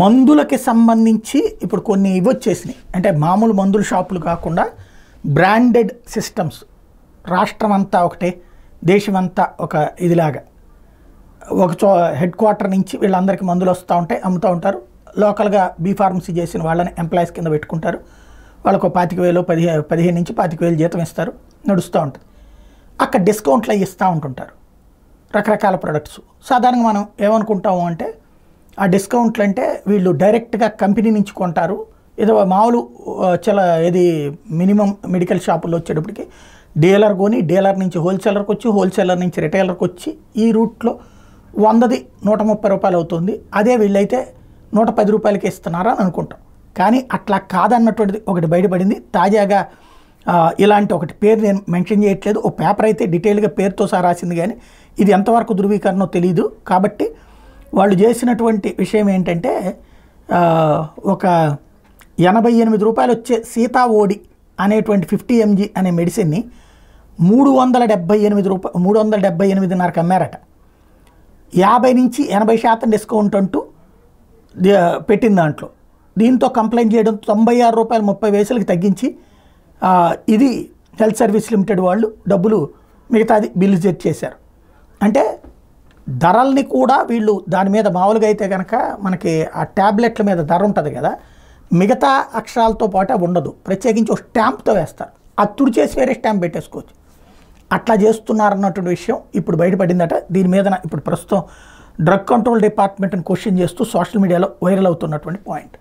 మందులకి సంబంధించి ఇప్పుడు కొన్ని ఇవొచ్చేసినాయి. అంటే మామూలు మందుల షాపులు కాకుండా బ్రాండెడ్ సిస్టమ్స్, రాష్ట్రం అంతా ఒకటే, దేశమంతా ఒక ఇదిలాగా ఒక హెడ్ క్వార్టర్ నుంచి వీళ్ళందరికీ మందులు వస్తూ ఉంటాయి, అమ్ముతూ ఉంటారు. లోకల్గా బీఫార్మసీ చేసిన వాళ్ళని ఎంప్లాయీస్ కింద పెట్టుకుంటారు. వాళ్ళకు 25,000 15 నుంచి 25,000 జీతం ఇస్తారు, నడుస్తూ ఉంటుంది. అక్కడ డిస్కౌంట్లు అవి ఇస్తూ ఉంటుంటారు రకరకాల ప్రొడక్ట్స్. సాధారణంగా మనం ఏమనుకుంటాము అంటే ఆ డిస్కౌంట్లు అంటే వీళ్ళు డైరెక్ట్గా కంపెనీ నుంచి కొంటారు, ఏదో మామూలు చాలా ఏది మినిమం మెడికల్ షాపుల్లో వచ్చేటప్పటికి డీలర్ కొని డీలర్ నుంచి హోల్సేలర్కి వచ్చి, హోల్సేలర్ నుంచి రిటైలర్కి వచ్చి, ఈ రూట్లో 100ది 130 రూపాయలు అవుతుంది. అదే వీళ్ళైతే 110 రూపాయలకి ఇస్తున్నారా అని అనుకుంటాం. కానీ అట్లా కాదన్నటువంటిది ఒకటి బయటపడింది తాజాగా. ఇలాంటి ఒకటి పేరు నేను మెన్షన్ చేయట్లేదు, ఓ పేపర్ అయితే డీటెయిల్గా పేరుతో సహా రాసింది, కానీ ఇది ఎంతవరకు ధృవీకరణో తెలియదు. కాబట్టి వాళ్ళు చేసినటువంటి విషయం ఏంటంటే ఒక 88 రూపాయలు వచ్చే సీతా ఓడి అనేటువంటి 50 mg అనే మెడిసిన్ని 378 రూపాయలు 378.5 అమ్మారట. 50 నుంచి 80% డిస్కౌంట్ అంటూ పెట్టిన దాంట్లో. దీంతో కంప్లైంట్ చేయడం 96 రూపాయలు 30 పైసలకి తగ్గించి ఇది హెల్త్ సర్వీస్ లిమిటెడ్ వాళ్ళు డబ్బులు మిగతాది బిల్లు సెట్ చేశారు. అంటే ధరల్ని కూడా వీళ్ళు దాని మీద మామూలుగా అయితే కనుక మనకి ఆ ట్యాబ్లెట్ల మీద ధర ఉంటుంది కదా, మిగతా అక్షరాలతో పాటు అవి ఉండదు, ప్రత్యేకించి ఒక స్టాంప్తో వేస్తారు, అది తుడి చేసి వేరే స్టాంప్ పెట్టేసుకోవచ్చు. అట్లా చేస్తున్నారన్నటువంటి విషయం ఇప్పుడు బయటపడిందట. దీని మీద ఇప్పుడు ప్రస్తుతం డ్రగ్ కంట్రోల్ డిపార్ట్మెంట్ని క్వశ్చన్ చేస్తూ సోషల్ మీడియాలో వైరల్ అవుతున్నటువంటి పాయింట్.